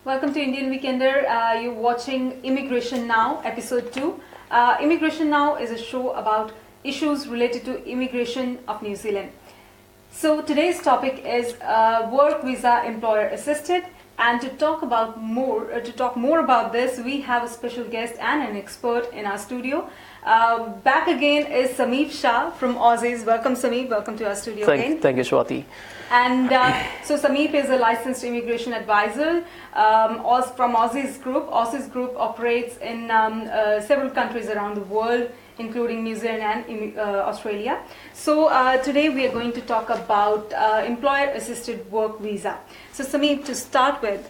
Welcome to Indian Weekender. You're watching Immigration Now, Episode 2. Immigration Now is a show about issues related to immigration of New Zealand. So today's topic is work visa employer assisted, and to talk more about this, we have a special guest and an expert in our studio. Back again is Samip Shah from Aussizz. Welcome, Samip. Welcome to our studio again. Thank you, Swati. And so Samip is a licensed immigration advisor from Aussizz Group. Aussizz Group operates in several countries around the world, including New Zealand and Australia. So today we are going to talk about employer-assisted work visa. So Samip, to start with,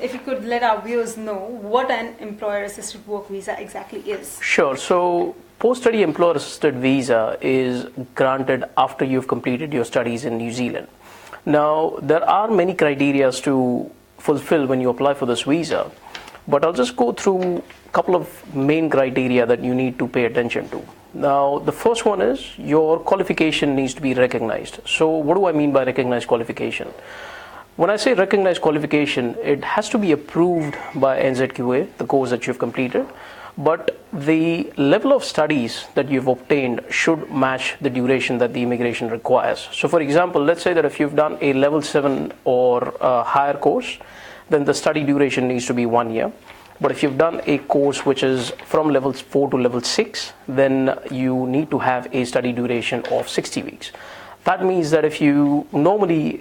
if you could let our viewers know what an employer-assisted work visa exactly is. Sure. So post-study employer-assisted visa is granted after you've completed your studies in New Zealand. Now, there are many criteria to fulfill when you apply for this visa, but I'll just go through a couple of main criteria that you need to pay attention to. Now, the first one is your qualification needs to be recognized. So what do I mean by recognized qualification? When I say recognized qualification, it has to be approved by NZQA, the course that you've completed, but the level of studies that you've obtained should match the duration that the immigration requires. So for example, let's say that if you've done a level 7 or higher course, then the study duration needs to be 1 year. But if you've done a course which is from level 4 to level 6, then you need to have a study duration of 60 weeks. That means that if you normally,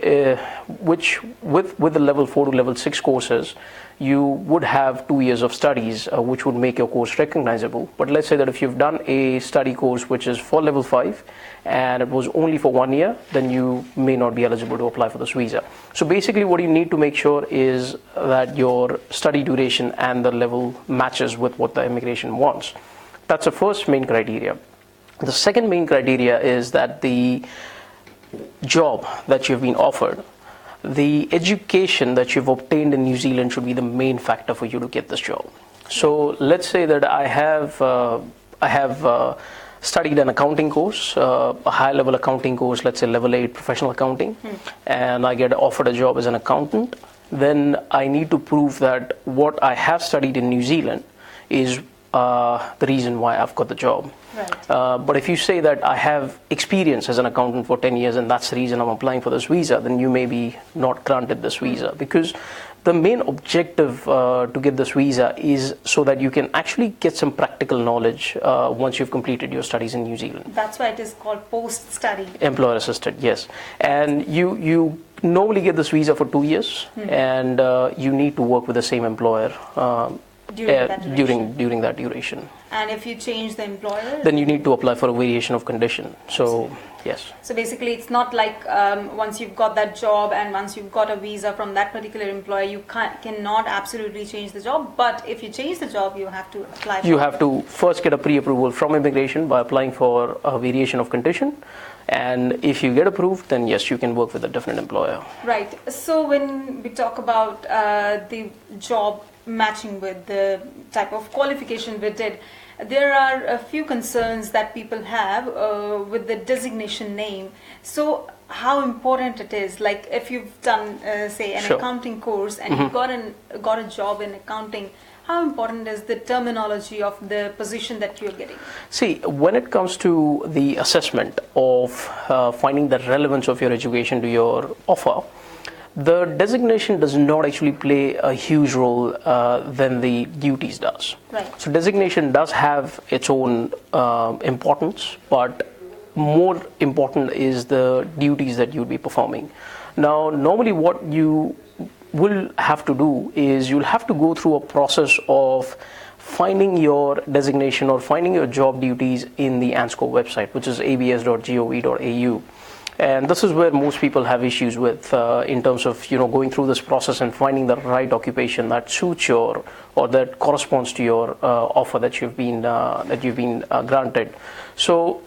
with the level 4 to level 6 courses, you would have 2 years of studies, which would make your course recognizable. But let's say that if you've done a study course which is for level 5 and it was only for 1 year, then you may not be eligible to apply for this visa. So basically what you need to make sure is that your study duration and the level matches with what the immigration wants. That's the first main criteria. The second main criteria is that the job that you've been offered, the education that you've obtained in New Zealand should be the main factor for you to get this job. So let's say that I have studied an accounting course, a high-level accounting course, let's say level 8 professional accounting, and I get offered a job as an accountant. Then I need to prove that what I have studied in New Zealand is the reason why I've got the job. Right. But if you say that I have experience as an accountant for 10 years and that's the reason I'm applying for this visa, then you may be not granted this visa, because the main objective to get this visa is so that you can actually get some practical knowledge once you've completed your studies in New Zealand. That's why it is called post-study. Employer assisted, yes. And you normally get this visa for 2 years, and you need to work with the same employer during that duration. And if you change the employer, then you need to apply for a variation of condition. So yes. So basically, it's not like once you've got that job and once you've got a visa from that particular employer, you cannot absolutely change the job. But if you change the job, you have to apply. You have to first get a pre-approval from immigration by applying for a variation of condition. And if you get approved, then yes, you can work with a different employer. Right. So when we talk about the job matching with the type of qualification we did, there are a few concerns that people have with the designation name. So how important it is, like if you've done say an accounting course and you got a job in accounting, how important is the terminology of the position that you're getting? See, when it comes to the assessment of finding the relevance of your education to your offer, the designation does not actually play a huge role than the duties does. Right. So designation does have its own importance, but more important is the duties that you'll be performing. Now, normally what you will have to do is you'll have to go through a process of finding your designation or finding your job duties in the ANSCO website, which is abs.gov.au. And this is where most people have issues with in terms of going through this process and finding the right occupation that suits your or that corresponds to your offer that you've been granted. So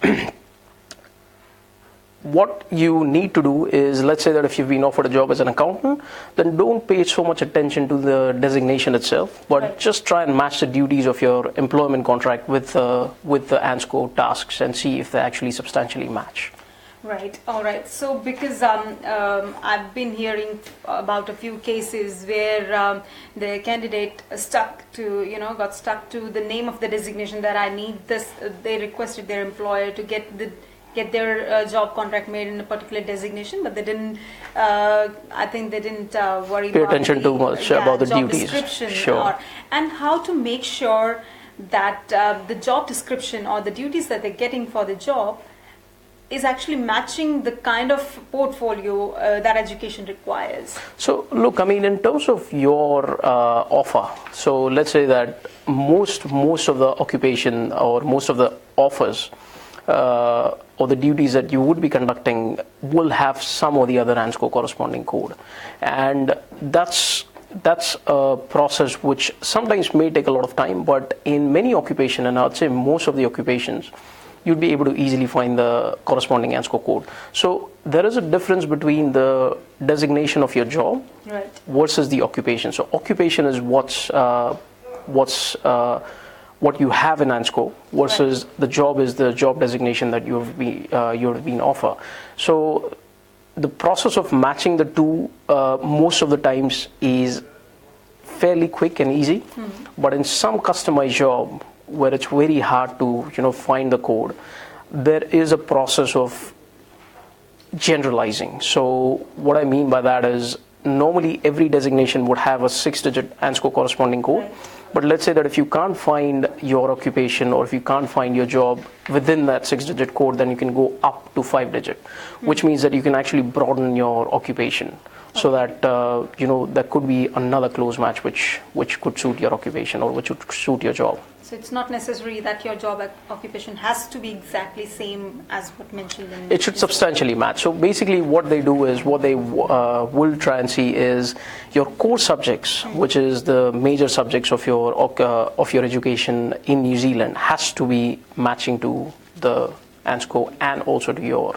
what you need to do is, let's say that if you've been offered a job as an accountant, then don't pay so much attention to the designation itself, but just try and match the duties of your employment contract with the ANSCO tasks and see if they actually substantially match. Right. All right. So because I've been hearing about a few cases where the candidate got stuck to the name of the designation that I need this. They requested their employer to get their job contract made in a particular designation, but they didn't. I think they didn't worry Pay about attention too much about the job duties. description Sure. and how to make sure that the job description or the duties that they're getting for the job is actually matching the kind of portfolio that education requires. So look, I mean, in terms of your offer, so let's say that most of the occupation or most of the offers or the duties that you would be conducting will have some or the other ANSCO corresponding code, and that's a process which sometimes may take a lot of time, but in many occupation, and I'd say most of the occupations, you'd be able to easily find the corresponding ANSCO code. So there is a difference between the designation of your job versus the occupation. So occupation is what you have in ANSCO versus the job is the job designation that you've been offered. So the process of matching the two most of the times is fairly quick and easy, but in some customized job where it's very hard to find the code, there is a process of generalizing. So what I mean by that is normally every designation would have a 6-digit ANSCO corresponding code, but let's say that if you can't find your occupation or if you can't find your job within that 6-digit code, then you can go up to 5-digit, which means that you can actually broaden your occupation. So that there could be another close match which could suit your occupation or which would suit your job. So it's not necessary that your job occupation has to be exactly same as what mentioned in. It should substantially match. So basically, what they do is what they will try and see is your core subjects, which is the major subjects of your education in New Zealand, has to be matching to the ANSCO and also to your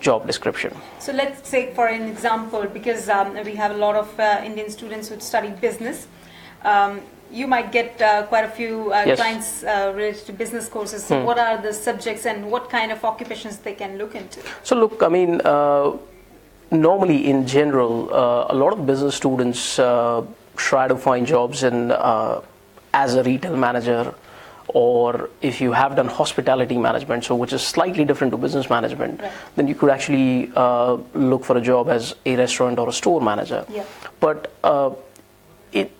job description. So let's take for an example, because we have a lot of Indian students who study business. You might get quite a few clients related to business courses. So what are the subjects and what kind of occupations they can look into? So look, I mean, normally in general, a lot of business students try to find jobs in as a retail manager, or if you have done hospitality management, so which is slightly different to business management, then you could actually look for a job as a restaurant or a store manager. But it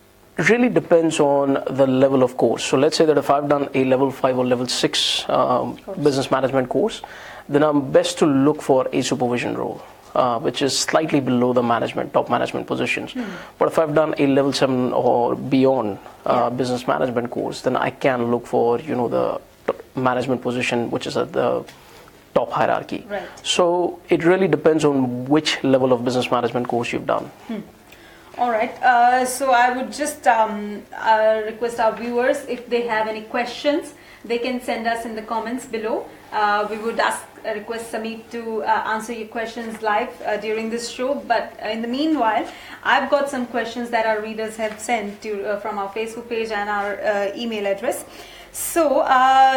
really depends on the level of course. So let's say that if I've done a level 5 or level 6 business management course, then I'm best to look for a supervision role, which is slightly below the top management positions. But if I've done a level 7 or beyond business management course, then I can look for the management position which is at the top hierarchy. So it really depends on which level of business management course you've done. All right. So I would just request our viewers, if they have any questions, they can send us in the comments below. We would request Samip to answer your questions live during this show. But in the meanwhile, I've got some questions that our readers have sent from our Facebook page and our email address. So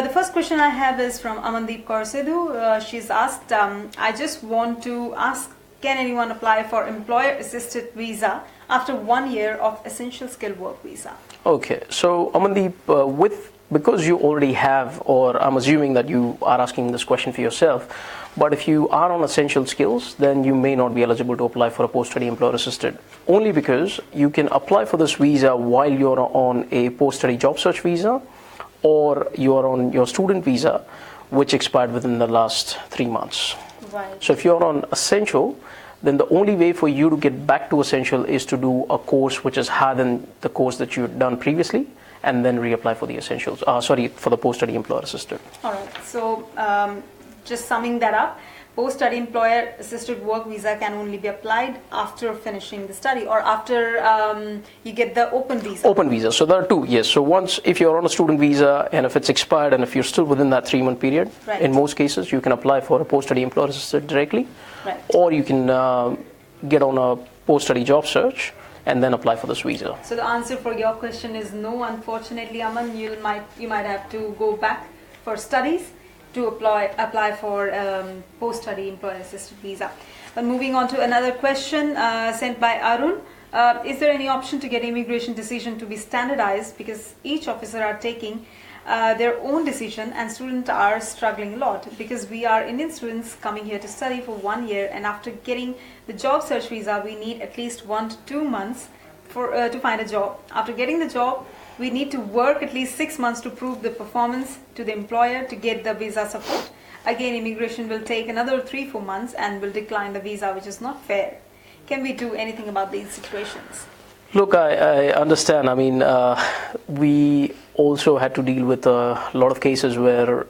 the first question I have is from Amandeep Kaur. She's asked, I just want to ask, can anyone apply for employer-assisted visa after 1 year of essential skilled work visa? Okay, so Amandeep, because you already have, or I'm assuming that you are asking this question for yourself, but if you are on essential skills, then you may not be eligible to apply for a post-study employer-assisted, only because you can apply for this visa while you're on a post-study job search visa, or you are on your student visa, which expired within the last 3 months. So if you're on essential, then the only way for you to get back to essential is to do a course which is higher than the course that you've done previously, and then reapply for the essentials. For the post-study employer-assisted. All right. So just summing that up, post-study employer-assisted work visa can only be applied after finishing the study or after you get the open visa. Open visa. So there are two. Yes. So once, if you're on a student visa and if it's expired and if you're still within that 3-month period, in most cases you can apply for a post-study employer-assisted directly, or you can get on a post-study job search and then apply for this visa. So the answer for your question is no, unfortunately, Aman. You might have to go back for studies to apply for post-study employer-assisted visa. But moving on to another question sent by Arun. Is there any option to get immigration decision to be standardized, because each officer are taking their own decision and students are struggling a lot, because we are Indian students coming here to study for 1 year, and after getting the job search visa we need at least 1 to 2 months to find a job. After getting the job we need to work at least 6 months to prove the performance to the employer to get the visa support. Again, immigration will take another 3-4 months and will decline the visa, which is not fair. Can we do anything about these situations? Look, I understand. I mean, we also had to deal with a lot of cases where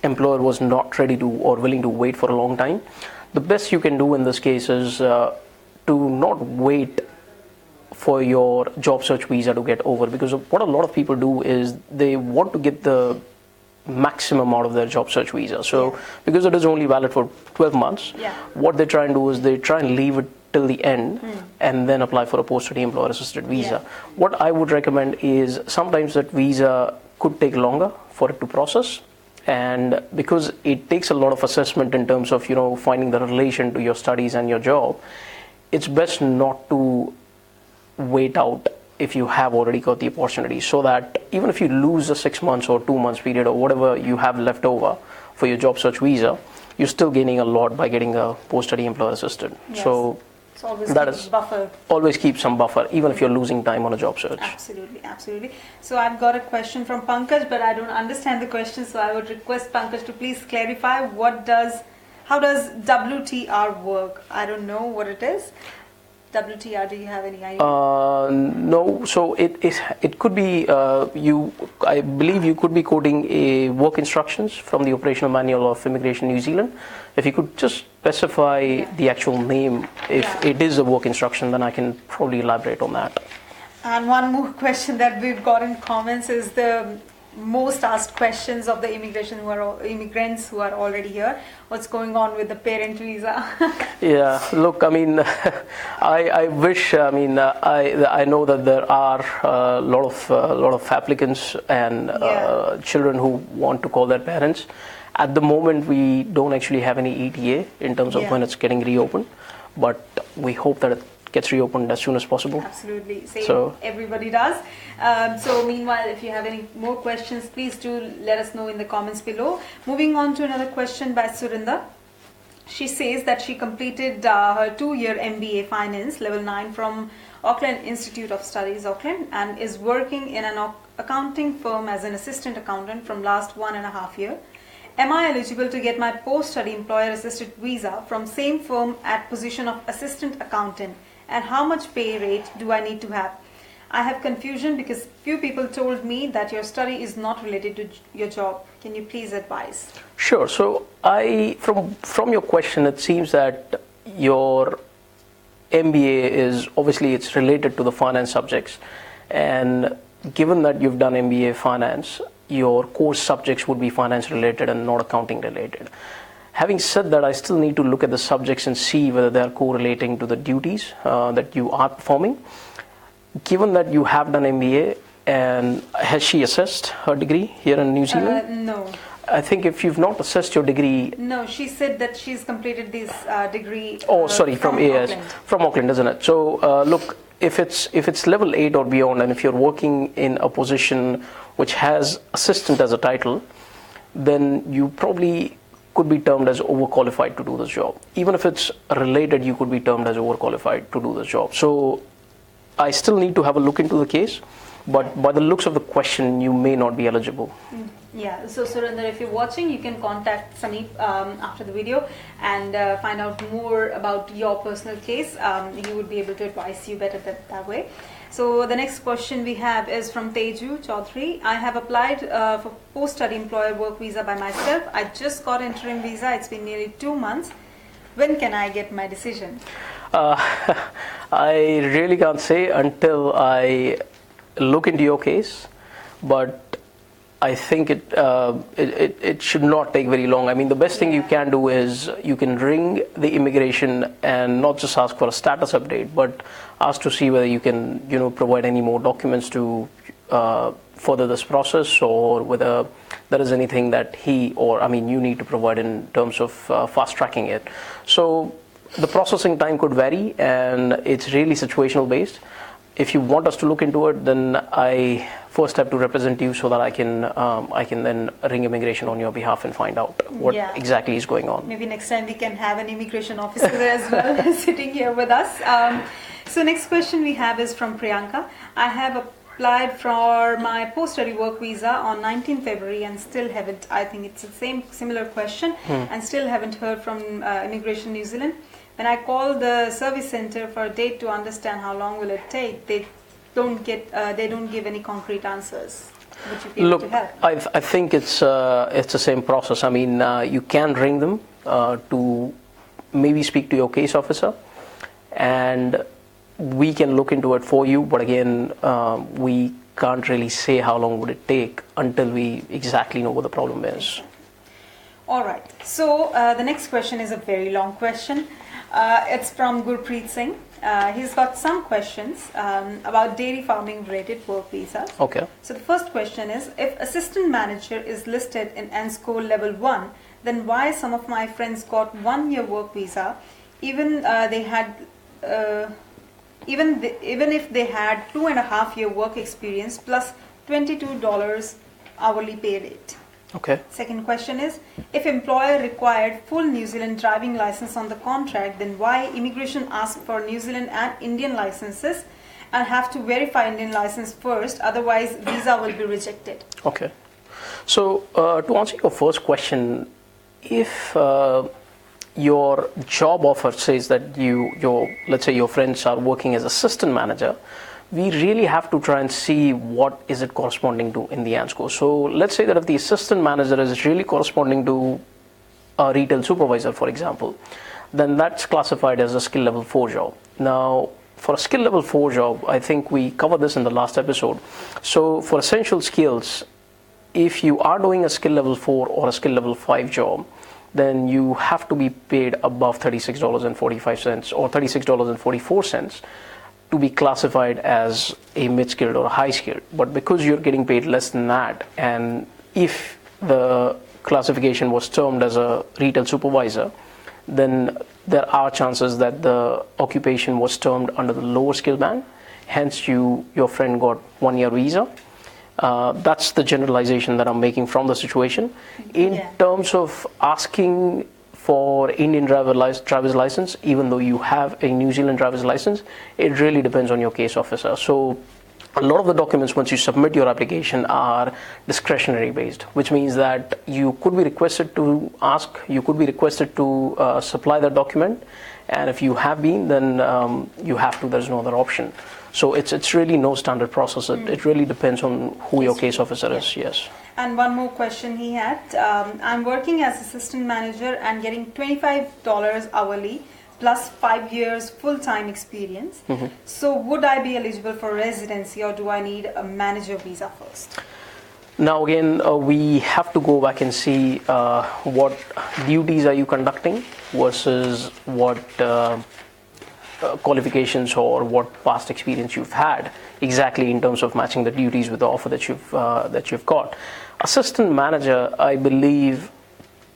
employer was not ready to or willing to wait for a long time. The best you can do in this case is to not wait for your job search visa to get over, because what a lot of people do is they want to get the maximum out of their job search visa. So because it is only valid for 12 months, what they try and do is they try and leave it till the end and then apply for a post-study employer assisted visa. What I would recommend is sometimes that visa could take longer for it to process, and because it takes a lot of assessment in terms of finding the relation to your studies and your job, it's best not to wait out if you have already got the opportunity, so that even if you lose a 6 months or 2 months period or whatever you have left over for your job search visa, you're still gaining a lot by getting a post-study employer assisted. So always keep some buffer, even if you're losing time on a job search. Absolutely, absolutely. So I've got a question from Pankaj, but I don't understand the question, so I would request Pankaj to please clarify how does WTR work? I don't know what it is. WTR, do you have any idea? No. So it could be I believe you could be quoting a work instructions from the operational manual of Immigration New Zealand. If you could just specify the actual name, if it is a work instruction, then I can probably elaborate on that. And one more question that we've got in comments is the most asked questions of the immigrants who are already here. What's going on with the parent visa? Yeah, look, I mean, I wish, I mean, I know that there are a lot of applicants and children who want to call their parents. At the moment, we don't actually have any ETA in terms of when it's getting reopened, but we hope that it gets reopened as soon as possible. Absolutely, everybody does. So meanwhile, if you have any more questions, please do let us know in the comments below. Moving on to another question by Surinda. She says that she completed her 2-year MBA Finance Level 9 from Auckland Institute of Studies, Auckland, and is working in an accounting firm as an assistant accountant from last 1.5 years. Am I eligible to get my post-study employer-assisted visa from same firm at position of assistant accountant? And how much pay rate do I need to have? I have confusion because few people told me that your study is not related to your job. Can you please advise? Sure. So from your question, it seems that your MBA is obviously it's related to the finance subjects, and given that you've done MBA Finance, your course subjects would be finance related and not accounting related. Having said that, I still need to look at the subjects and see whether they are correlating to the duties that you are performing. Given that you have done MBA, and has she assessed her degree here in New Zealand? No. I think if you've not assessed your degree... No, she said that she's completed this degree from AS. Auckland. From Auckland, isn't it? So look, if it's level 8 or beyond, and if you're working in a position which has assistant as a title, then you probably could be termed as overqualified to do this job. Even if it's related, you could be termed as overqualified to do this job. So I still need to have a look into the case, but by the looks of the question, you may not be eligible. Yeah, so Surinder, if you're watching, you can contact Samip after the video and find out more about your personal case. He would be able to advise you better that way. So the next question we have is from Teju Chaudhary. I have applied for post-study employer work visa by myself. I just got interim visa. It's been nearly 2 months. When can I get my decision? I really can't say until I look into your case, but I think it should not take very long. I mean, the best thing you can do is you can ring the immigration and not just ask for a status update, but ask to see whether you can, provide any more documents to further this process, or whether there is anything that you need to provide in terms of fast tracking it. So the processing time could vary, and it's really situational based. If you want us to look into it, then I first have to represent you so that I can then ring immigration on your behalf and find out what exactly is going on. Maybe next time we can have an immigration officer there as well sitting here with us. So next question we have is from Priyanka. I have applied for my post-study work visa on 19 February and still haven't, I think it's the similar question, and still haven't heard from Immigration New Zealand. When I call the service center for a date to understand how long will it take, they don't give any concrete answers. Would you be able to help? I think it's the same process. I mean, you can ring them to maybe speak to your case officer, and we can look into it for you. But again, we can't really say how long would it take until we exactly know what the problem is. All right. So the next question is a very long question. It's from Gurpreet Singh. He's got some questions about dairy farming related work visas. Okay. So the first question is, if assistant manager is listed in ANSCO level 1, then why some of my friends got 1 year work visa, even if they had 2.5 year work experience plus $22 hourly pay rate? Okay. Second question is, if employer required full New Zealand driving license on the contract, then why immigration asked for New Zealand and Indian licenses and have to verify Indian license first, otherwise visa will be rejected? Okay. So to answer your first question, if your job offer says that let's say your friends are working as assistant manager, we really have to try and see what is it corresponding to in the ANSCO. So let's say that if the assistant manager is really corresponding to a retail supervisor, for example, then that's classified as a skill level 4 job. Now, for a skill level 4 job, I think we covered this in the last episode. So for essential skills, if you are doing a skill level 4 or a skill level 5 job, then you have to be paid above $36.45 or $36.44 to be classified as a mid-skilled or a high-skilled. But because you're getting paid less than that, and if the classification was termed as a retail supervisor, then there are chances that the occupation was termed under the lower skill band. Hence, your friend got 1 year visa. That's the generalization that I'm making from the situation. In terms of asking for Indian driver's license, even though you have a New Zealand driver's license, it really depends on your case officer. So a lot of the documents, once you submit your application, are discretionary based, which means that you could be requested to ask, you could be requested to supply that document, and if you have been, then you have to, there's no other option. So it's really no standard process. It really depends on who your case officer is, yes. And one more question he had. I'm working as assistant manager and getting $25 hourly plus 5 years full-time experience. So would I be eligible for residency, or do I need a manager visa first? Now again, we have to go back and see what duties are you conducting versus what qualifications or what past experience you've had exactly in terms of matching the duties with the offer that you've got. Assistant manager, I believe,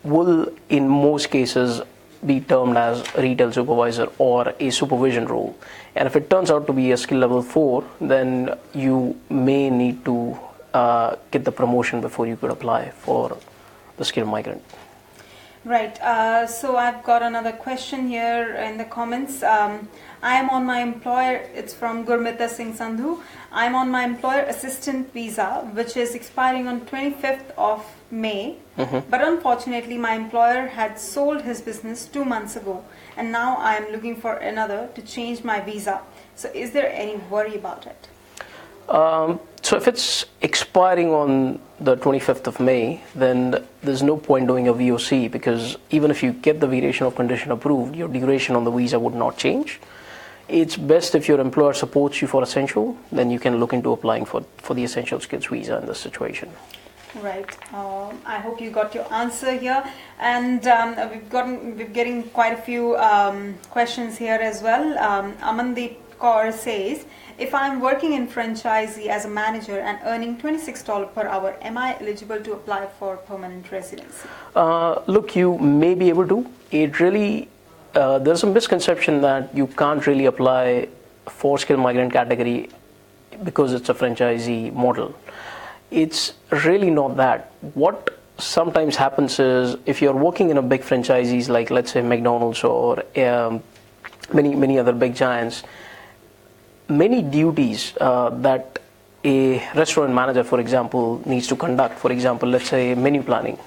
will in most cases be termed as a retail supervisor or a supervision role, and if it turns out to be a skill level 4, then you may need to get the promotion before you could apply for the skilled migrant. Right. So I've got another question here in the comments. I am on my employer, it's from Gurmita Singh Sandhu. I'm on my employer assistant visa, which is expiring on 25th of May. But unfortunately, my employer had sold his business 2 months ago, and now I am looking for another to change my visa. So is there any worry about it? So if it's expiring on the 25th of May, then there's no point doing a VOC, because even if you get the variation of condition approved, your duration on the visa would not change. It's best if your employer supports you for essential, then you can look into applying for the essential skills visa in this situation. Right. I hope you got your answer here, and we're getting quite a few questions here as well. Amandeep Kaur says, if I'm working in franchisee as a manager and earning $26 per hour, am I eligible to apply for permanent residency? Look, you may be able to. It really there's a misconception that you can't really apply for skilled migrant category because it's a franchisee model. It's really not that. What sometimes happens is if you're working in a big franchisees like let's say McDonald's or many other big giants, many duties that a restaurant manager, for example, needs to conduct, for example, let's say menu planning,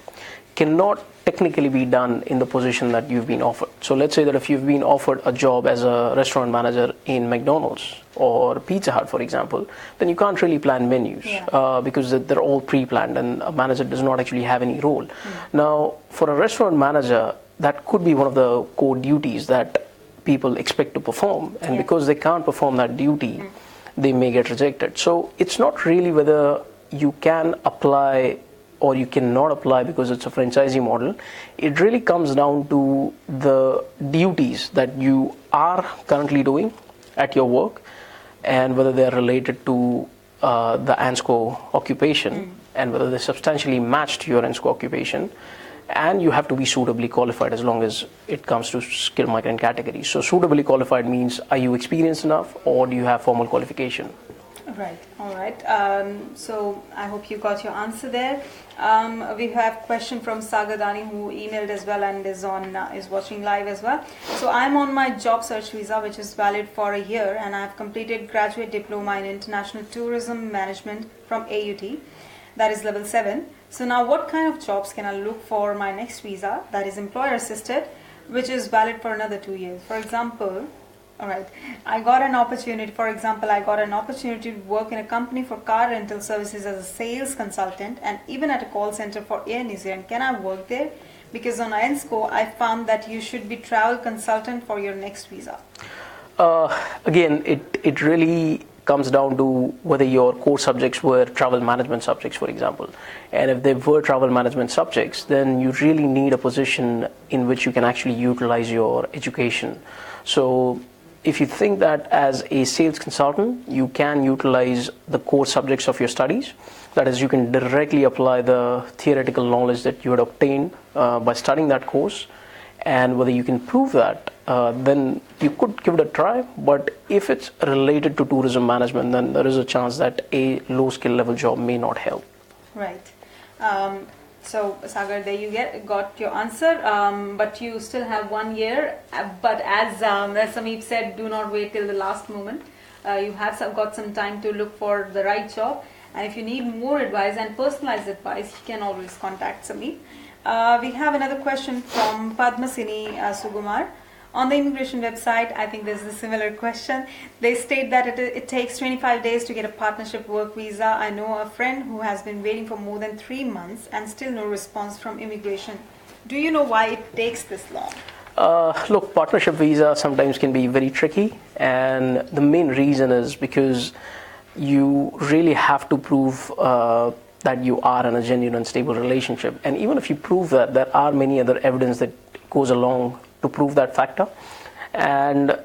cannot technically be done in the position that you've been offered. So let's say that if you've been offered a job as a restaurant manager in McDonald's or Pizza Hut, for example, then you can't really plan menus because they're all pre-planned and a manager does not actually have any role. Now, for a restaurant manager, that could be one of the core duties that people expect to perform, and because they can't perform that duty, they may get rejected. So it's not really whether you can apply or you cannot apply because it's a franchisee model. It really comes down to the duties that you are currently doing at your work and whether they're related to the ANSCO occupation and whether they substantially matched your ANSCO occupation. And you have to be suitably qualified as long as it comes to skilled migrant category. So suitably qualified means, are you experienced enough or do you have formal qualification? Right. All right. So I hope you got your answer there. We have a question from Sagar Dani who emailed as well and is watching live as well. So I'm on my job search visa, which is valid for a year, and I've completed graduate diploma in international tourism management from AUT, that is level 7. So now what kind of jobs can I look for my next visa, that is employer assisted, which is valid for another 2 years? For example, all right, I got an opportunity to work in a company for car rental services as a sales consultant and even at a call center for Air New Zealand. Can I work there? Because on ANSCO, I found that you should be travel consultant for your next visa. Again, it really comes down to whether your core subjects were travel management subjects, for example. And if they were travel management subjects, then you really need a position in which you can actually utilize your education. So if you think that as a sales consultant, you can utilize the core subjects of your studies, that is, you can directly apply the theoretical knowledge that you had obtained by studying that course, and whether you can prove that, then you could give it a try. But if it's related to tourism management, then there is a chance that a low skill level job may not help. Right. So Sagar, there you got your answer, but you still have 1 year. But as Samip said, do not wait till the last moment. You have got some time to look for the right job, and if you need more advice and personalized advice, you can always contact Samip. We have another question from Padmasini Sugumar. On the immigration website, I think there's a similar question. They state that it takes 25 days to get a partnership work visa. I know a friend who has been waiting for more than 3 months and still no response from immigration. Do you know why it takes this long? Look, partnership visa sometimes can be very tricky, and the main reason is because you really have to prove that you are in a genuine and stable relationship. And even if you prove that, there are many other evidence that goes along to prove that factor. And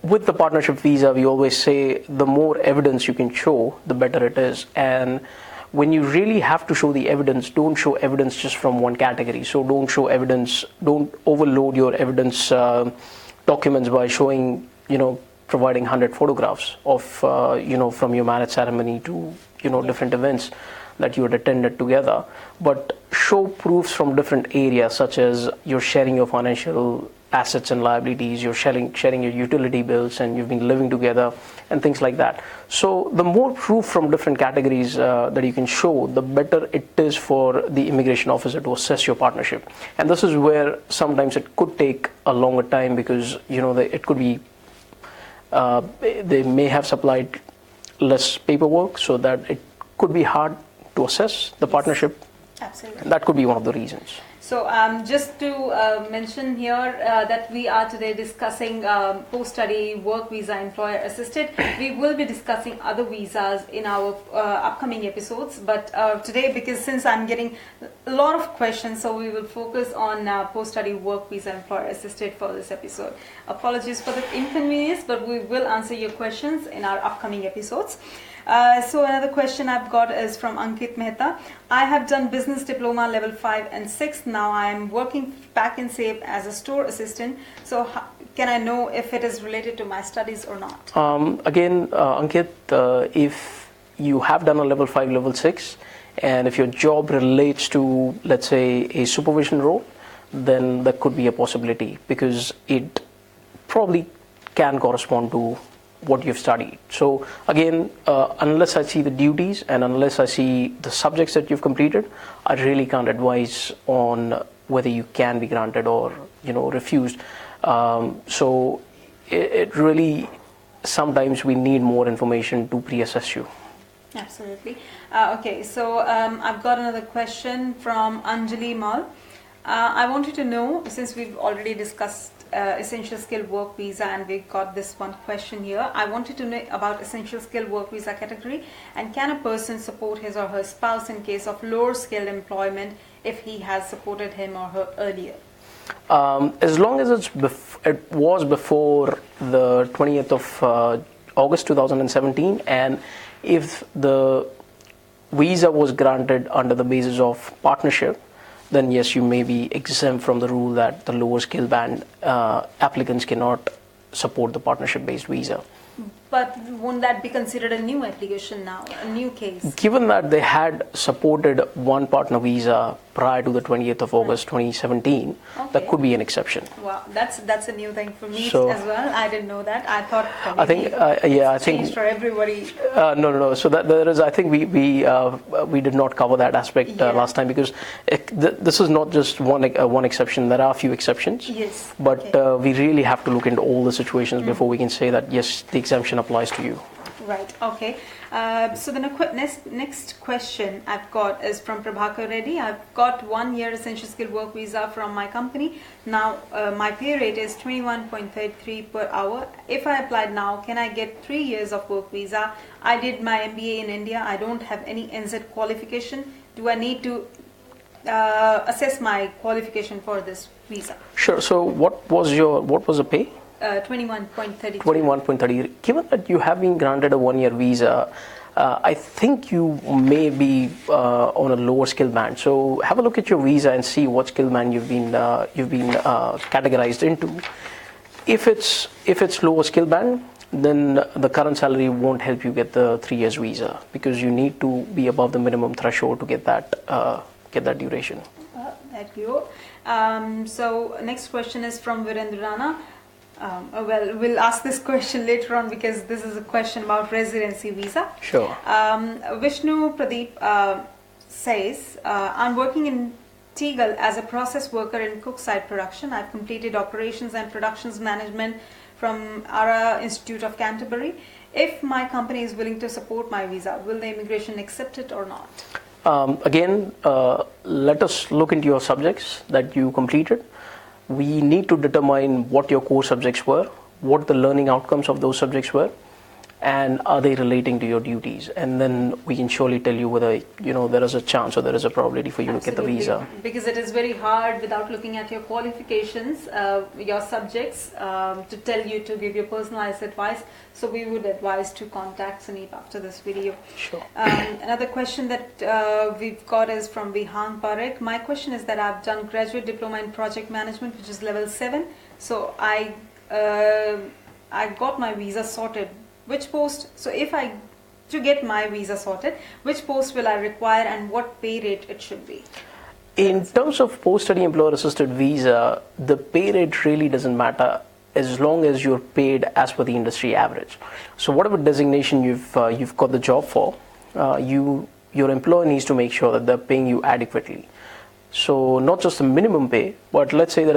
with the partnership visa, we always say the more evidence you can show, the better it is. And when you really have to show the evidence, don't show evidence just from one category. So don't show evidence, don't overload your evidence documents by showing, providing 100 photographs of, from your marriage ceremony to, different events that you had attended together. But show proofs from different areas, such as you're sharing your financial assets and liabilities, you're sharing your utility bills, and you've been living together, and things like that. So the more proof from different categories that you can show, the better it is for the immigration officer to assess your partnership. And this is where sometimes it could take a longer time, because it could be they may have supplied less paperwork, so that it could be hard to assess the partnership. Absolutely. That could be one of the reasons. So just to mention here that we are today discussing post-study work visa employer assisted. We will be discussing other visas in our upcoming episodes, but today, because since I'm getting a lot of questions, so we will focus on post-study work visa employer assisted for this episode. Apologies for the inconvenience, but we will answer your questions in our upcoming episodes. So another question I've got is from Ankit Mehta. I have done business diploma level 5 and 6. Now I am working back in SAFE as a store assistant. So can I know if it is related to my studies or not? Ankit, if you have done a level 5, level 6, and if your job relates to, let's say, a supervision role, then that could be a possibility, because it probably can correspond to what you've studied. So again, unless I see the duties and unless I see the subjects that you've completed, I really can't advise on whether you can be granted or refused. So it really, sometimes we need more information to pre-assess you. Absolutely. Okay, so I've got another question from Anjali Mal. I wanted to know, since we've already discussed essential skilled work visa and we've got this one question here, I wanted to know about essential skilled work visa category, and can a person support his or her spouse in case of lower skilled employment if he has supported him or her earlier? As long as it was before the 20th of August 2017, and if the visa was granted under the basis of partnership, then yes, you may be exempt from the rule that the lower skill band applicants cannot support the partnership-based visa. But won't that be considered a new application now, a new case? Given that they had supported one partner visa prior to the 20th of August 2017, that could be an exception. Wow, that's a new thing for me as well. I didn't know that. I thought I think changed for everybody. No. So that there is, I think we did not cover that aspect last time, because this is not just one exception. There are a few exceptions. Yes. But we really have to look into all the situations before we can say that yes, the exemption applies to you. Right. Okay. So the next question I've got is from Prabhakar Reddy. I've got 1 year essential skilled work visa from my company. Now my pay rate is 21.33 per hour. If I applied now, can I get 3 years of work visa? I did my MBA in India. I don't have any NZ qualification. Do I need to assess my qualification for this visa? Sure. So what was the pay? 21.30. 21.30. Given that you have been granted a 1 year visa, I think you may be on a lower skill band. So have a look at your visa and see what skill band you've been categorized into. If it's lower skill band, then the current salary won't help you get the 3 years visa, because you need to be above the minimum threshold to get that duration. Thank you. So next question is from Virendra Rana. Well, we'll ask this question later on, because this is a question about residency visa. Sure. Vishnu Pradeep says, I'm working in Teagle as a process worker in Cookside production. I've completed operations and productions management from ARA Institute of Canterbury. If my company is willing to support my visa, will the immigration accept it or not? Again, let us look into your subjects that you completed. We need to determine what your core subjects were, what the learning outcomes of those subjects were, and are they relating to your duties, and then we can surely tell you whether there is a chance or there is a probability for you to get the visa. Because it is very hard without looking at your qualifications, your subjects, to tell you to give your personalized advice. So we would advise to contact Samip after this video. Sure. Another question that we've got is from Vihan Parekh. My question is that I've done graduate diploma in project management, which is level 7. So I got my visa sorted. Which post, so if to get my visa sorted, which post will I require and what pay rate it should be? In terms of post-study employer-assisted visa, the pay rate really doesn't matter as long as you're paid as per the industry average. So whatever designation you've got the job for, your employer needs to make sure that they're paying you adequately. So not just the minimum pay, but let's say that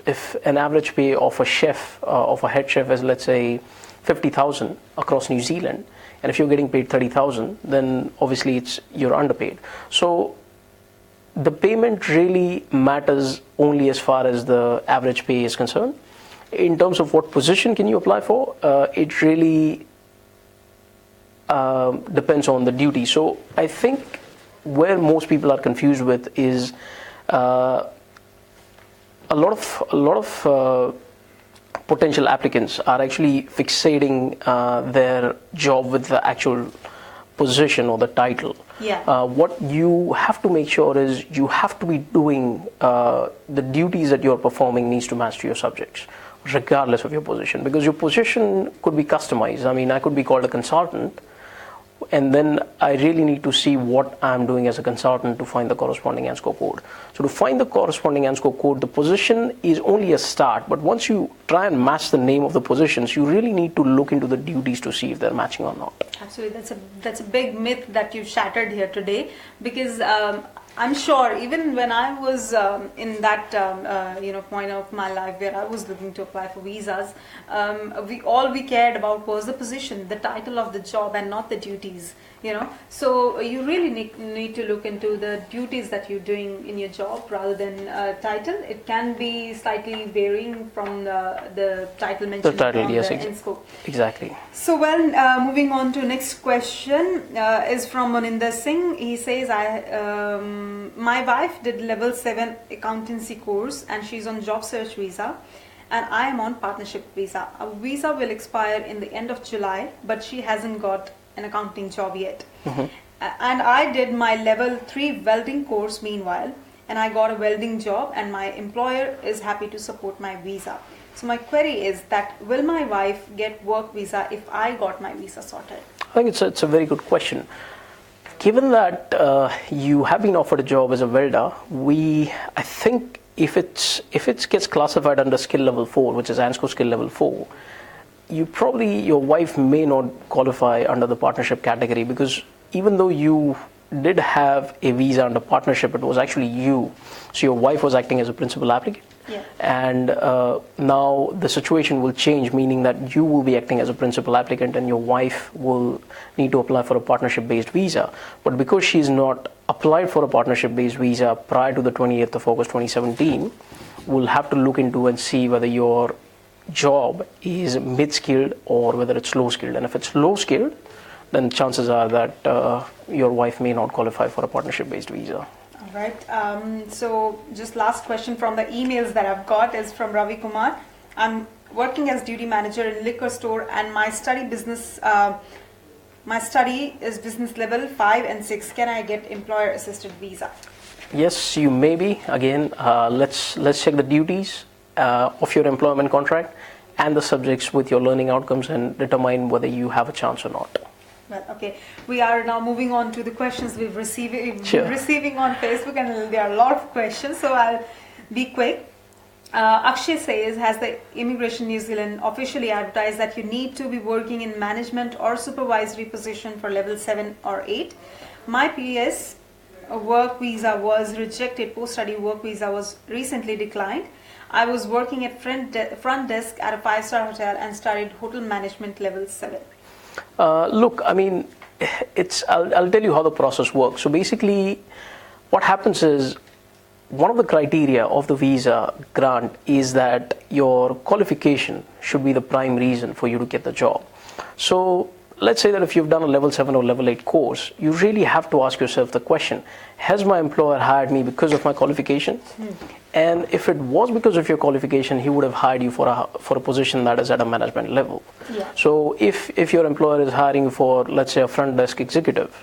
if an average pay of a chef, of a head chef is, let's say, 50,000 across New Zealand, and if you're getting paid 30,000, then obviously you're underpaid. So the payment really matters only as far as the average pay is concerned. In terms of what position can you apply for, it really depends on the duty. So I think where most people are confused with is a lot of potential applicants are actually fixating their job with the actual position or the title. Yeah. What you have to make sure is you have to be doing the duties that you're performing needs to match to your subjects, regardless of your position, because your position could be customized. I mean, I could be called a consultant, and then I really need to see what I'm doing as a consultant to find the corresponding ANSCO code. So to find the corresponding ANSCO code, the position is only a start, but once you try and match the name of the positions, you really need to look into the duties to see if they're matching or not. Absolutely, that's a big myth that you've shattered here today, because I'm sure even when I was in that point of my life where I was looking to apply for visas, we cared about was the position, the title of the job, and not the duties. So you really need to look into the duties that you're doing in your job rather than title. It can be slightly varying from the title mentioned. The title, on yes, the ANSCO. Exactly. So moving on to next question is from Maninder Singh. He says, my wife did level 7 accountancy course and she's on job search visa, and I am on partnership visa. Our visa will expire in the end of July, but she hasn't got an accounting job yet. Mm-hmm. And I did my level 3 welding course meanwhile, and I got a welding job, and my employer is happy to support my visa. So my query is that will my wife get work visa if I got my visa sorted? I think it's a very good question. Given that you have been offered a job as a welder, I think if it gets classified under skill level 4, which is ANSCO skill level 4, your wife may not qualify under the partnership category, because even though you did have a visa under partnership, it was actually you. So your wife was acting as a principal applicant. Yeah. And now the situation will change, meaning that you will be acting as a principal applicant and your wife will need to apply for a partnership-based visa. But because she's not applied for a partnership-based visa prior to the 28th of August 2017, we'll have to look into and see whether your job is mid-skilled or whether it's low-skilled. And if it's low-skilled, then chances are that your wife may not qualify for a partnership-based visa. All right. So just last question from the emails that I've got is from Ravi Kumar. I'm working as duty manager in liquor store, and my study is business level 5 and 6. Can I get employer assisted visa? Yes, you may be. Again, let's check the duties of your employment contract and the subjects with your learning outcomes and determine whether you have a chance or not. Well, okay. We are now moving on to the questions we've been receiving on Facebook, and there are a lot of questions, so I'll be quick. Akshay says, has the Immigration New Zealand officially advertised that you need to be working in management or supervisory position for level 7 or 8? My PS work visa was rejected. Post-study work visa was recently declined. I was working at front desk at a 5-star hotel and studied hotel management level 7. Look, I mean, I'll tell you how the process works. So basically, what happens is, one of the criteria of the visa grant is that your qualification should be the prime reason for you to get the job. So let's say that if you've done a level 7 or level 8 course, you really have to ask yourself the question, has my employer hired me because of my qualification? And if it was because of your qualification, he would have hired you for a position that is at a management level. Yeah. So if your employer is hiring for, let's say, a front desk executive,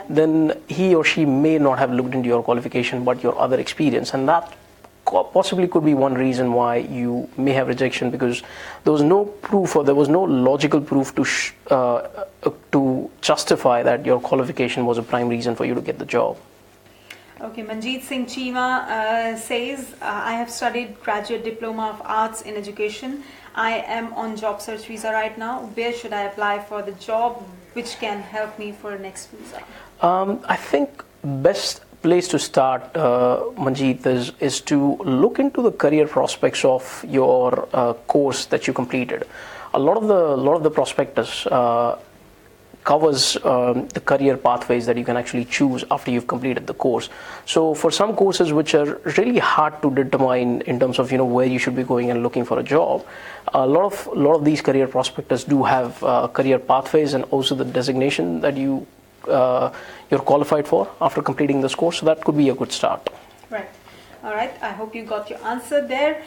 then he or she may not have looked into your qualification but your other experience, and that possibly could be one reason why you may have rejection, because there was no proof or there was no logical proof to justify that your qualification was a prime reason for you to get the job. Okay, Manjeet Singh Chima says, I have studied graduate diploma of arts in education. I am on job search visa right now. Where should I apply for the job which can help me for next visa? I think best place to start, Manjeet, is to look into the career prospects of your course that you completed. A lot of the prospectus covers the career pathways that you can actually choose after you've completed the course. So for some courses which are really hard to determine in terms of where you should be going and looking for a job, a lot of these career prospectors do have career pathways and also the designation that you're qualified for after completing this course. So that could be a good start. Right. All right. I hope you got your answer there.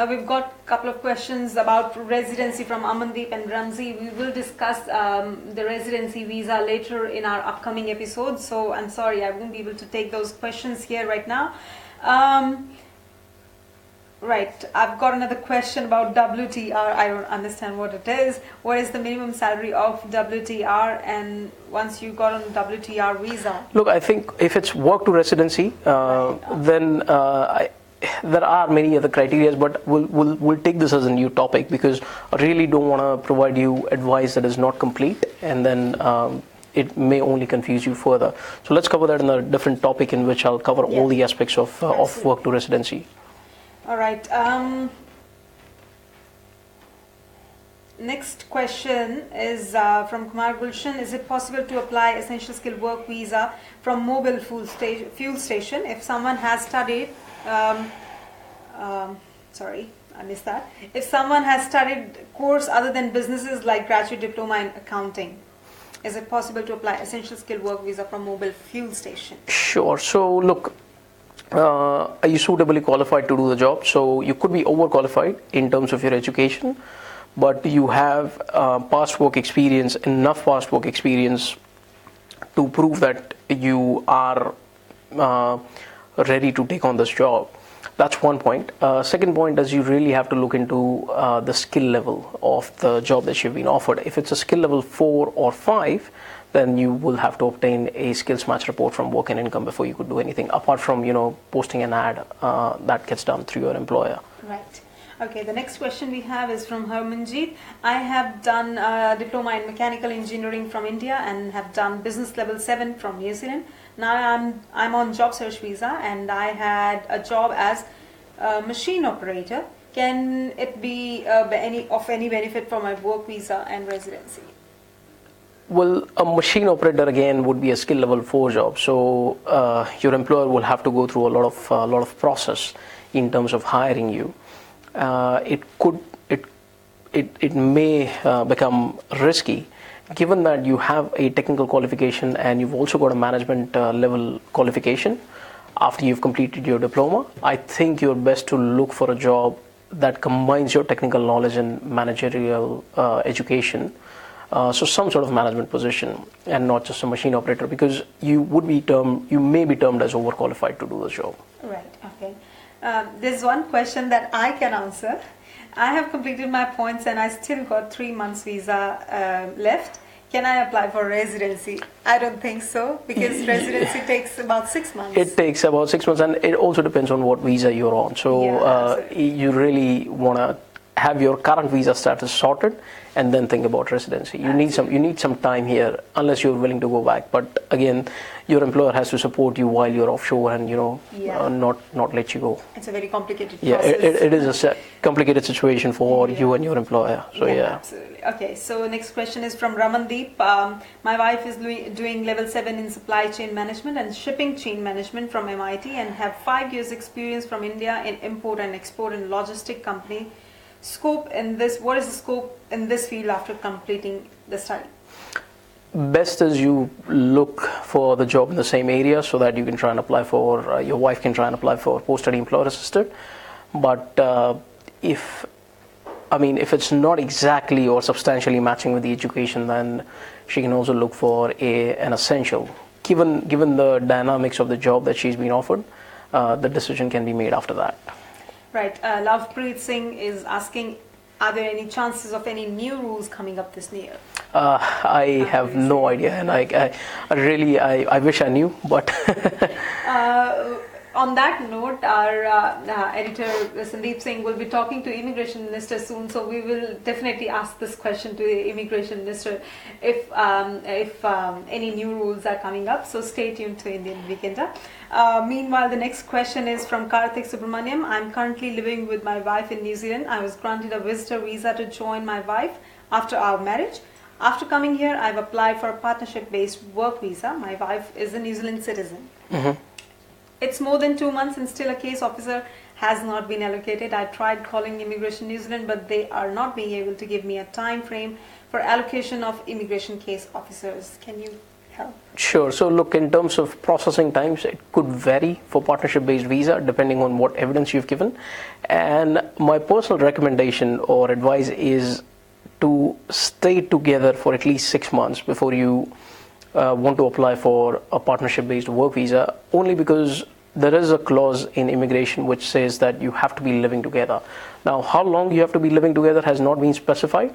We've got a couple of questions about residency from Amandeep and Ramzi. We will discuss the residency visa later in our upcoming episode. So I'm sorry, I won't be able to take those questions here right now. Right. I've got another question about WTR. I don't understand what it is. What is the minimum salary of WTR? And once you got on WTR visa? Look, I think if it's work to residency, then there are many other criteria, but we'll take this as a new topic because I really don't want to provide you advice that is not complete, and then it may only confuse you further. So let's cover that in a different topic in which I'll cover all the aspects of work to residency. All right. Next question is from Kumar Gulshan. Is it possible to apply essential skill work visa from mobile fuel station if someone has studied? Sorry, I missed that. If someone has studied course other than businesses like graduate diploma in accounting, is it possible to apply essential skill work visa from mobile fuel station? Sure. So look. Are you suitably qualified to do the job? So you could be overqualified in terms of your education, but you have past work experience, enough past work experience to prove that you are ready to take on this job. That's one point. Second point is you really have to look into the skill level of the job that you've been offered. If it's a skill level 4 or 5, then you will have to obtain a skills match report from Work and Income before you could do anything, apart from posting an ad that gets done through your employer. Right. Okay, the next question we have is from Harmanjeet. I have done a diploma in mechanical engineering from India and have done business level 7 from New Zealand. Now I'm on job search visa and I had a job as a machine operator. Can it be of any benefit for my work visa and residency? Well, a machine operator again would be a skill level 4 job. So your employer will have to go through a lot of process in terms of hiring you. It may become risky, given that you have a technical qualification and you've also got a management level qualification after you've completed your diploma. I think you're best to look for a job that combines your technical knowledge and managerial education. So some sort of management position and not just a machine operator, because you may be termed as overqualified to do the job. Right. Okay. There's one question that I can answer. I have completed my points and I still got 3 months visa left. Can I apply for residency? I don't think so, because residency takes about 6 months. It takes about 6 months, and it also depends on what visa you're on. So you really want to have your current visa status sorted and then think about residency. You need some time here, unless you're willing to go back. But again, your employer has to support you while you're offshore and not let you go. It's a very complicated process. Yeah, it is a complicated situation for you and your employer. So absolutely. Okay, so next question is from Ramandeep. My wife is doing level 7 in supply chain management and shipping chain management from MIT and have 5 years experience from India in import and export and logistic company. What is the scope in this field after completing the study? Best is you look for the job in the same area so that you can try and apply for, your wife can try and apply for post-study employer assisted. But if it's not exactly or substantially matching with the education, then she can also look for an essential. Given the dynamics of the job that she's been offered, the decision can be made after that. Right. Lovepreet Singh is asking, are there any chances of any new rules coming up this year? I have no idea, and I wish I knew, but on that note, our editor Sandeep Singh will be talking to Immigration Minister soon, so we will definitely ask this question to the Immigration Minister if any new rules are coming up. So stay tuned to Indian Weekender. Meanwhile, the next question is from Karthik Subramaniam. I'm currently living with my wife in New Zealand. I was granted a visitor visa to join my wife after our marriage. After coming here, I've applied for a partnership-based work visa. My wife is a New Zealand citizen. It's more than 2 months and still a case officer has not been allocated. I tried calling Immigration New Zealand, but they are not being able to give me a time frame for allocation of immigration case officers. Can you help? Sure. So look, in terms of processing times, it could vary for partnership-based visa depending on what evidence you've given. And my personal recommendation or advice is to stay together for at least 6 months before you want to apply for a partnership-based work visa, only because there is a clause in immigration which says that you have to be living together. Now, how long you have to be living together has not been specified,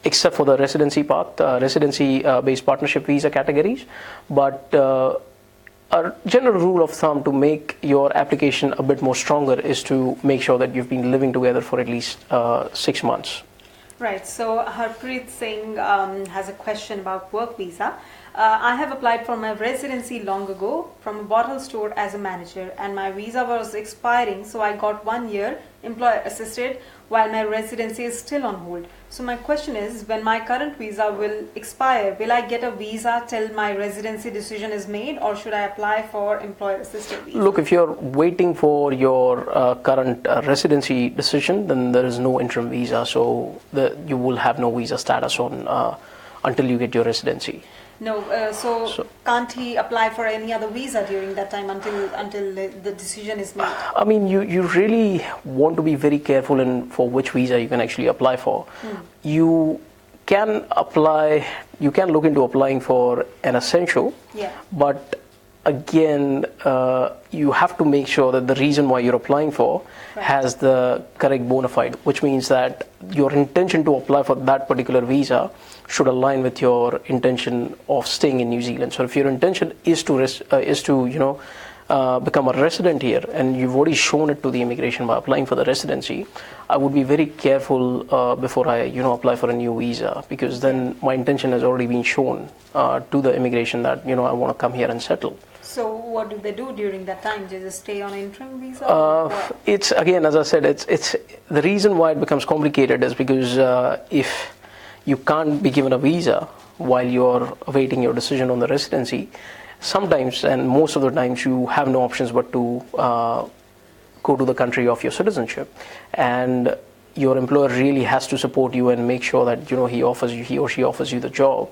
except for the residency part, residency-based partnership visa categories. But a general rule of thumb to make your application a bit more stronger is to make sure that you've been living together for at least 6 months. Right. So Harpreet Singh has a question about work visa. I have applied for my residency long ago from a bottle store as a manager, and my visa was expiring, so I got 1 year employer assisted while my residency is still on hold. So my question is, when my current visa will expire, will I get a visa till my residency decision is made, or should I apply for employer assisted visa? Look, if you're waiting for your current residency decision, then there is no interim visa, so you will have no visa status on until you get your residency. No, so can't he apply for any other visa during that time until the decision is made? I mean, you really want to be very careful in for which visa you can actually apply for. You can apply, you can look into applying for an essential, but again, you have to make sure that the reason why you're applying for has the correct bona fide, which means that your intention to apply for that particular visa should align with your intention of staying in New Zealand. So if your intention is to become a resident here, and you've already shown it to the immigration by applying for the residency, I would be very careful before I apply for a new visa, because then my intention has already been shown to the immigration that I want to come here and settle. So what do they do during that time? Do they just stay on interim visa? It's, again, as I said, it's the reason why it becomes complicated is because if you can't be given a visa while you're awaiting your decision on the residency, sometimes, and most of the times, you have no options but to go to the country of your citizenship, and your employer really has to support you and make sure that he or she offers you the job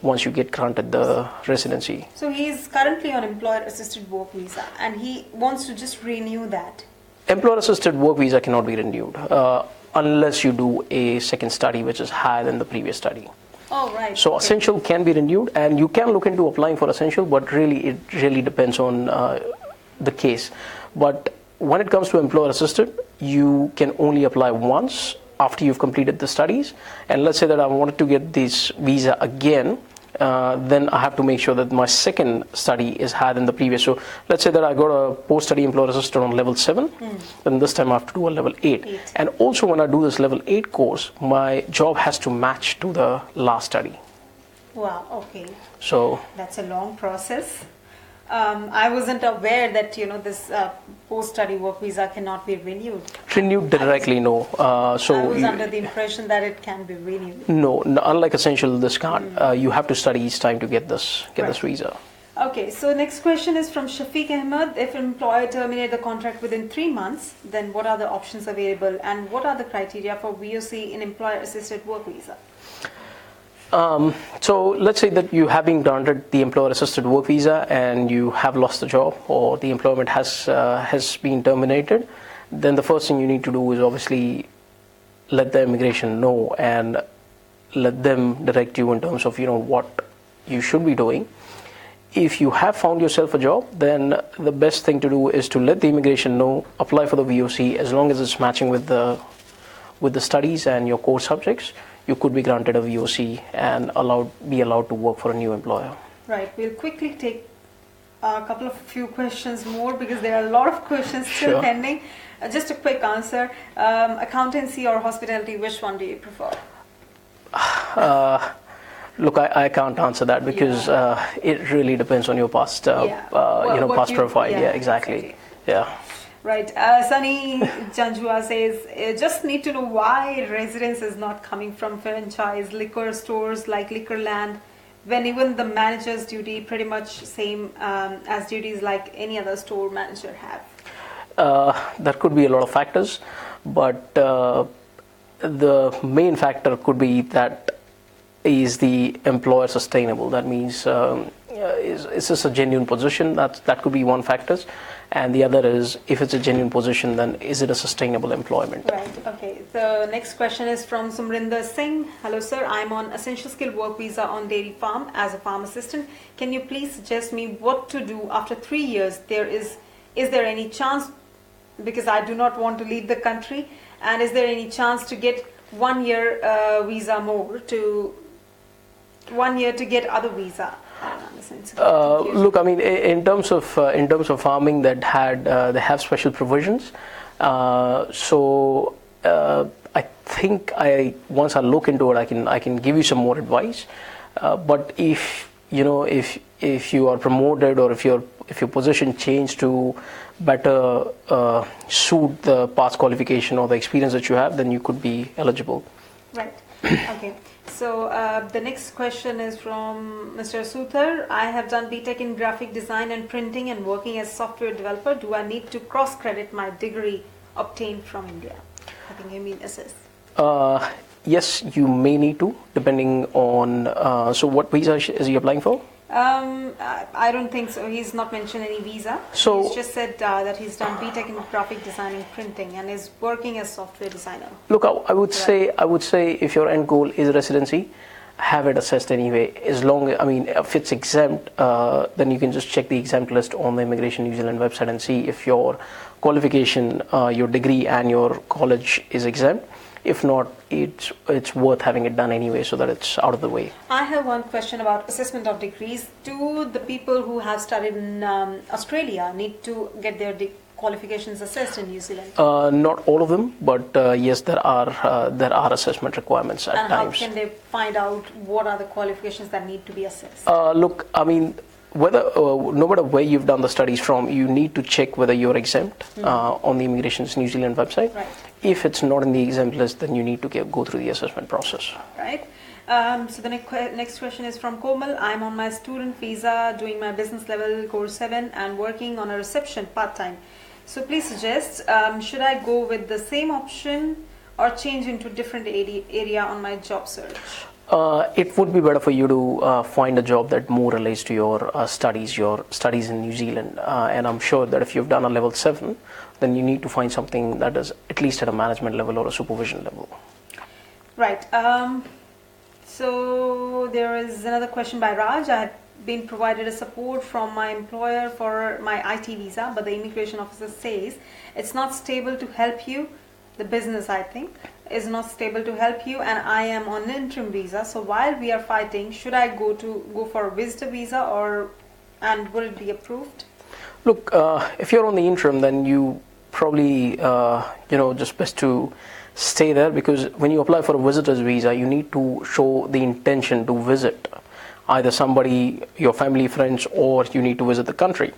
once you get granted the residency. So he is currently on employer assisted work visa and he wants to just renew that. Employer assisted work visa cannot be renewed unless you do a second study which is higher than the previous study. Oh, right. So essential can be renewed, and you can look into applying for essential, but really it really depends on the case. But when it comes to employer assisted, you can only apply once after you've completed the studies. And let's say that I wanted to get this visa again, then I have to make sure that my second study is higher than the previous. So let's say that I got a post-study employer assistant on level 7, then this time I have to do a level 8. And also when I do this level 8 course, my job has to match to the last study. Wow, okay. So that's a long process. I wasn't aware that this post-study work visa cannot be renewed. Renewed directly, no. So I was under the impression that it can be renewed. No, unlike essential, this can't. You have to study each time to get this visa. Okay, so next question is from Shafiq Ahmed. If employer terminate the contract within 3 months, then what are the options available, and what are the criteria for VOC in employer-assisted work visa? So let's say that you have been granted the employer-assisted work visa and you have lost the job, or the employment has been terminated. Then the first thing you need to do is obviously let the immigration know and let them direct you in terms of what you should be doing. If you have found yourself a job, then the best thing to do is to let the immigration know, apply for the VOC. As long as it's matching with the studies and your core subjects, you could be granted a VOC and be allowed to work for a new employer. Right. We'll quickly take a few questions more, because there are a lot of questions still pending. Just a quick answer. Accountancy or hospitality, which one do you prefer? Look, I can't answer that because it really depends on your past, past profile. Yeah, exactly. Yeah. Right. Sunny Janjua says, just need to know why Residence is not coming from franchise liquor stores like Liquorland, when even the manager's duty pretty much same as duties like any other store manager have. There could be a lot of factors, but the main factor could be that is the employer sustainable. That means is this a genuine position? That could be one factor. And the other is, if it's a genuine position, then is it a sustainable employment? Right. Okay. The next question is from Sumrinder Singh. Hello, sir. I'm on essential skilled work visa on dairy farm as a farm assistant. Can you please suggest me what to do after 3 years? Is there any chance, because I do not want to leave the country, and is there any chance to get 1 year visa more to 1 year to get other visa? Look, I mean, in terms of farming, they have special provisions. So I think once I look into it, I can give you some more advice. But if you are promoted, or if your position changed to better suit the past qualification or the experience that you have, then you could be eligible. Right. Okay. So the next question is from Mr. Suthar. I have done BTech in graphic design and printing and working as software developer. Do I need to cross credit my degree obtained from India? I think you mean assess. Yes, you may need to, depending on. So what visa is he applying for? I don't think so. He's not mentioned any visa. So he's just said that he's done BTech in graphic design and printing and is working as software designer. Look, I would say if your end goal is residency, have it assessed anyway. As long, if it's exempt, then you can just check the exempt list on the Immigration New Zealand website and see if your qualification, your degree and your college is exempt. If not, it's worth having it done anyway, so that it's out of the way. I have one question about assessment of degrees. Do the people who have studied in Australia need to get their qualifications assessed in New Zealand? Not all of them, but yes, there are assessment requirements at times. And how can they find out what are the qualifications that need to be assessed? Look, no matter where you've done the studies from, you need to check whether you're exempt on the Immigration New Zealand website. Right. If it's not in the exempt list, then you need to go through the assessment process. Right. So the next question is from Komal. I'm on my student visa doing my business level course 7 and working on a reception part-time. So please suggest, should I go with the same option or change into different area on my job search? It would be better for you to find a job that more relates to your studies in New Zealand. And I'm sure that if you've done a level 7, then you need to find something that is at least at a management level or a supervision level. Right. So there is another question by Raj. I have been provided a support from my employer for my IT visa, but the immigration officer says it's not stable to help you. The business, I think, is not stable to help you, and I am on an interim visa. So while we are fighting, should I go for a visitor visa, and will it be approved? Look, if you're on the interim, then you probably just best to stay there, because when you apply for a visitor's visa, you need to show the intention to visit either somebody, your family, friends, or you need to visit the country.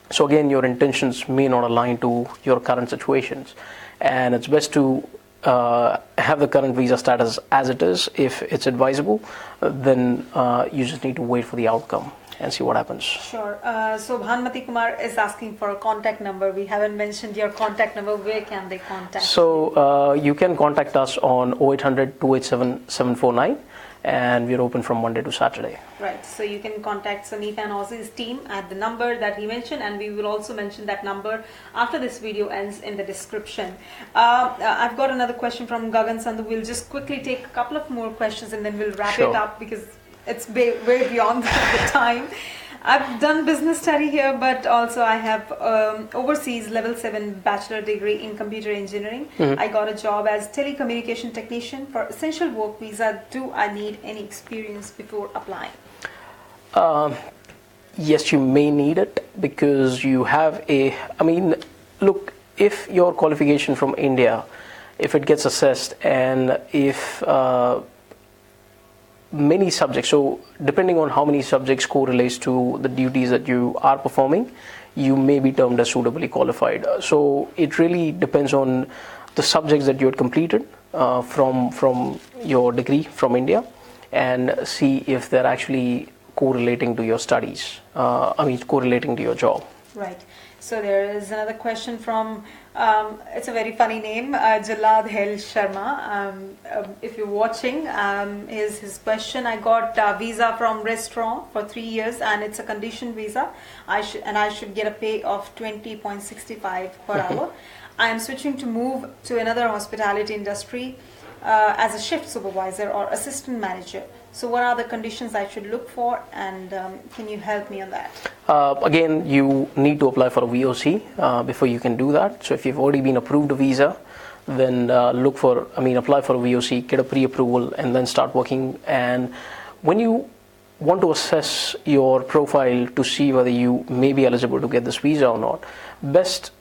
So again, your intentions may not align to your current situations, and it's best to have the current visa status as it is. If it's advisable, then you just need to wait for the outcome and see what happens. Sure. So Bhanmati Kumar is asking for a contact number. We haven't mentioned your contact number. Where can they contact you? So you can contact us on 0800 287 749, and we're open from Monday to Saturday. Right. So you can contact Samip and Aussizz team at the number that he mentioned, and we will also mention that number after this video ends in the description. I've got another question from Gagan Sandhu. We'll just quickly take a couple of more questions and then we'll wrap it up, because it's way beyond the time. I've done business study here, but also I have overseas level 7 bachelor degree in computer engineering. I got a job as telecommunication technician for essential work visa. Do I need any experience before applying? Yes, you may need it, because you have look, if your qualification from India, if it gets assessed, and if many subjects, so depending on how many subjects correlates to the duties that you are performing, you may be termed as suitably qualified. So it really depends on the subjects that you had completed from your degree from India, and see if they're actually correlating to your studies. Correlating to your job. Right. So there is another question from, it's a very funny name, Jalad Hel Sharma. If you're watching, his question: I got a visa from restaurant for 3 years, and it's a conditioned visa. I should get a pay of 20.65 per hour. I am switching to move to another hospitality industry as a shift supervisor or assistant manager. So what are the conditions I should look for, and can you help me on that? Again, you need to apply for a VOC before you can do that. So if you've already been approved a visa, then apply for a VOC, get a pre-approval, and then start working. And when you want to assess your profile to see whether you may be eligible to get this visa or not, best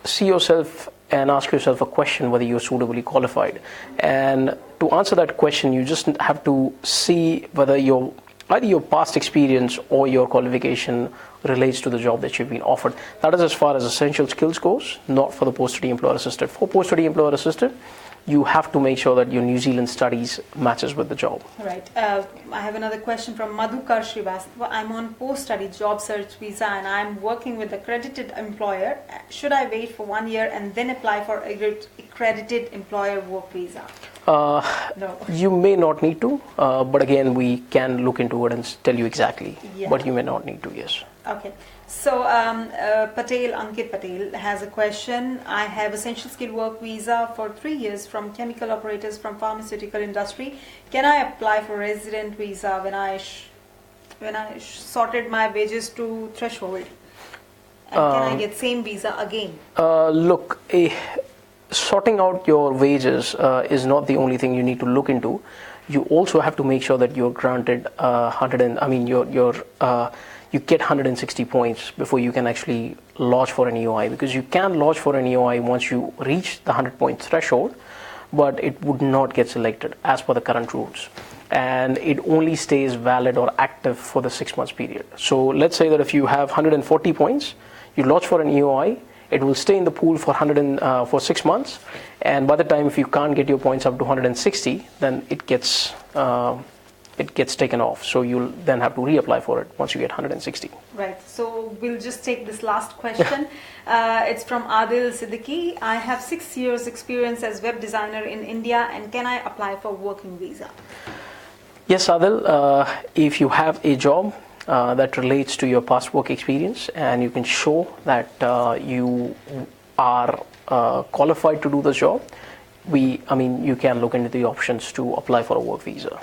see yourself and ask yourself a question whether you're suitably qualified. And to answer that question, you just have to see whether either your past experience or your qualification relates to the job that you've been offered. That is as far as essential skills goes, not for the post-study employer assisted. For post-study employer assisted, you have to make sure that your New Zealand studies matches with the job. Right. I have another question from Madhukar Srivastava. I'm on post-study job search visa and I'm working with accredited employer. Should I wait for 1 year and then apply for accredited employer work visa? No. You may not need to, but again, we can look into it and tell you exactly. Yeah. But you may not need to, yes. Okay. So Ankit Patel has a question. I have essential skill work visa for 3 years from chemical operators from pharmaceutical industry. Can I apply for resident visa when I sorted my wages to threshold? And can I get same visa again? Sorting out your wages is not the only thing you need to look into. You also have to make sure that you're granted you get 160 points before you can actually lodge for an EOI, because you can lodge for an EOI once you reach the 100-point threshold, but it would not get selected as per the current rules, and it only stays valid or active for the 6 months period. So let's say that if you have 140 points, you lodge for an EOI, it will stay in the pool for 6 months, and by the time if you can't get your points up to 160, then it gets taken off. So you'll then have to reapply for it once you get 160. Right. So we'll just take this last question. It's from Adil Siddiqui. I have 6 years experience as web designer in India, and can I apply for working visa? Yes, Adil. If you have a job that relates to your past work experience and you can show that you are qualified to do the job, you can look into the options to apply for a work visa.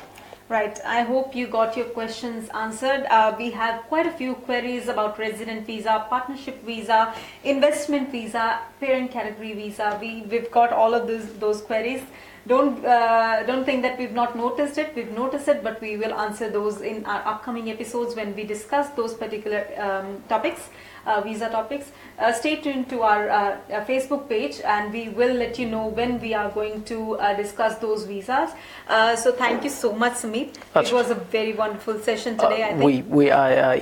Right. I hope you got your questions answered. We have quite a few queries about resident visa, partnership visa, investment visa, parent category visa. We've got all of those queries. Don't think that we've not noticed it. We've noticed it, but we will answer those in our upcoming episodes when we discuss those particular topics, visa topics. Stay tuned to our Facebook page, and we will let you know when we are going to discuss those visas. So thank you so much, Samip. It was a very wonderful session today, I think. We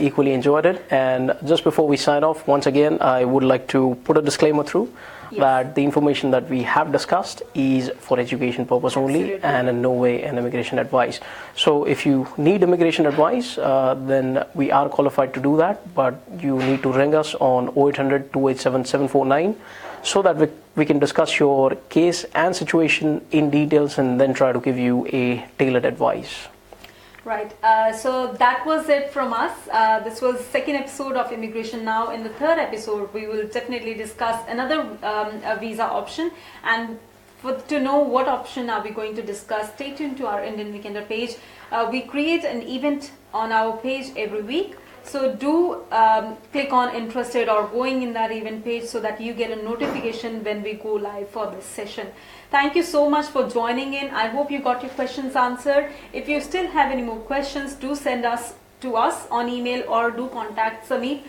equally enjoyed it. And just before we sign off, once again, I would like to put a disclaimer through. Yes. That the information that we have discussed is for education purpose only. Absolutely. And in no way an immigration advice. So if you need immigration advice, then we are qualified to do that, but you need to ring us on 0800 287 749 so that we can discuss your case and situation in details and then try to give you a tailored advice. Right. So that was it from us. This was the second episode of Immigration Now. In the third episode, we will definitely discuss another visa option. And to know what option are we going to discuss, stay tuned to our Indian Weekender page. We create an event on our page every week. So do click on interested or going in that event page so that you get a notification when we go live for this session. Thank you so much for joining in. I hope you got your questions answered. If you still have any more questions, do send us to us on email or do contact Samip.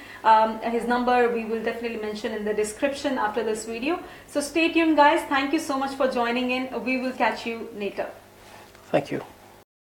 His number we will definitely mention in the description after this video. So stay tuned, guys. Thank you so much for joining in. We will catch you later. Thank you.